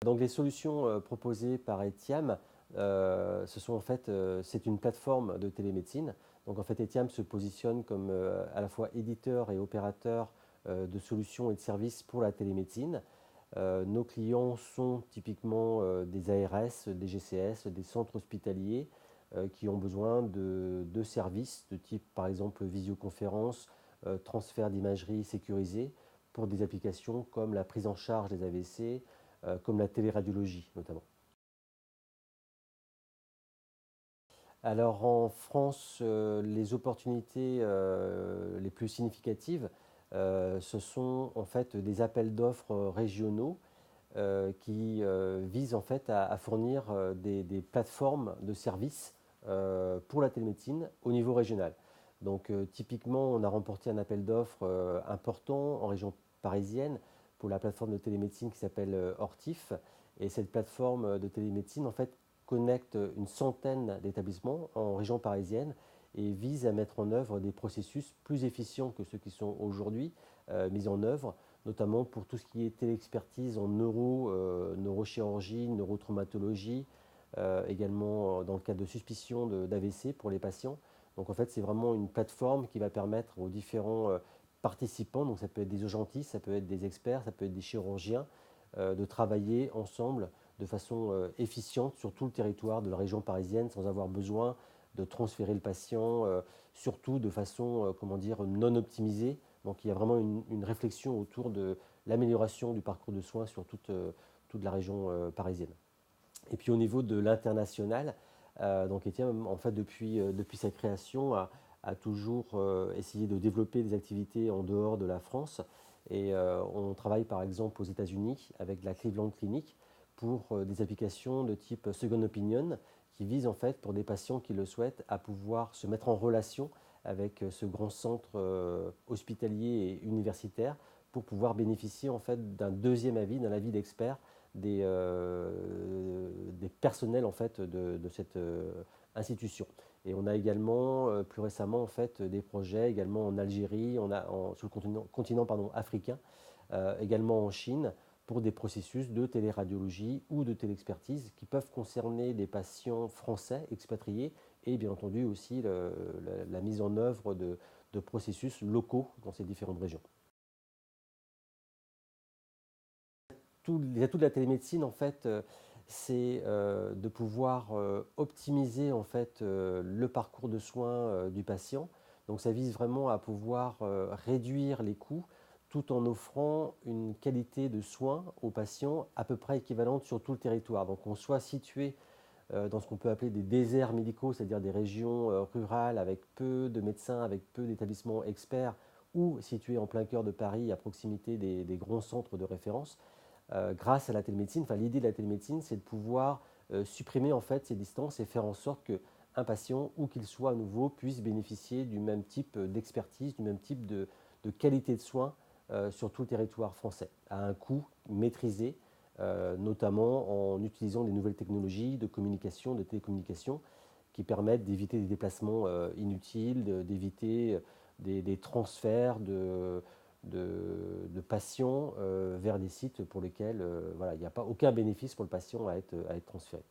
Donc les solutions proposées par Etiam, c'est une plateforme de télémédecine. Donc en fait, Etiam se positionne comme à la fois éditeur et opérateur de solutions et de services pour la télémédecine. Nos clients sont typiquement des ARS, des GCS, des centres hospitaliers qui ont besoin de services de type par exemple visioconférence, transfert d'imagerie sécurisée pour des applications comme la prise en charge des AVC, comme la téléradiologie notamment. Alors en France, les opportunités les plus significatives, ce sont en fait des appels d'offres régionaux qui visent en fait à fournir des plateformes de services pour la télémédecine au niveau régional. Donc typiquement, on a remporté un appel d'offres important en région parisienne pour la plateforme de télémédecine qui s'appelle Ortif. Et cette plateforme de télémédecine en fait connecte une centaine d'établissements en région parisienne et vise à mettre en œuvre des processus plus efficients que ceux qui sont aujourd'hui mis en œuvre, notamment pour tout ce qui est téléexpertise en neurochirurgie, neurotraumatologie, également dans le cadre de suspicion d'AVC pour les patients. Donc en fait, c'est vraiment une plateforme qui va permettre aux différents participants, donc ça peut être des urgentistes, ça peut être des experts, ça peut être des chirurgiens, de travailler ensemble de façon efficiente sur tout le territoire de la région parisienne sans avoir besoin de transférer le patient, surtout de façon comment dire, non optimisée. Donc il y a vraiment une réflexion autour de l'amélioration du parcours de soins sur toute la région parisienne. Et puis au niveau de l'international, donc Etiam, en fait, depuis sa création, a toujours essayé de développer des activités en dehors de la France. Et on travaille par exemple aux États-Unis avec la Cleveland Clinic pour des applications de type Second Opinion qui visent en fait pour des patients qui le souhaitent à pouvoir se mettre en relation avec ce grand centre hospitalier et universitaire pour pouvoir bénéficier en fait d'un deuxième avis, d'un avis d'expert des personnels en fait de cette institution. Et on a également plus récemment en fait des projets également en Algérie, sur le continent africain, également en Chine pour des processus de téléradiologie ou de téléexpertise qui peuvent concerner des patients français expatriés et bien entendu aussi la mise en œuvre de processus locaux dans ces différentes régions. Les atouts de la télémédecine, en fait, c'est de pouvoir optimiser en fait, le parcours de soins du patient. Donc ça vise vraiment à pouvoir réduire les coûts tout en offrant une qualité de soins aux patients à peu près équivalente sur tout le territoire. Donc qu'on soit situé dans ce qu'on peut appeler des déserts médicaux, c'est-à-dire des régions rurales avec peu de médecins, avec peu d'établissements experts, ou situé en plein cœur de Paris, à proximité des grands centres de référence, grâce à la télémédecine. Enfin, l'idée de la télémédecine, c'est de pouvoir supprimer en fait ces distances et faire en sorte qu'un patient, où qu'il soit à nouveau, puisse bénéficier du même type d'expertise, du même type de qualité de soins sur tout le territoire français, à un coût maîtrisé, notamment en utilisant des nouvelles technologies de communication, de télécommunication, qui permettent d'éviter des déplacements inutiles, d'éviter des transferts de patients vers des sites pour lesquels voilà, il n'y a pas aucun bénéfice pour le patient à être transféré.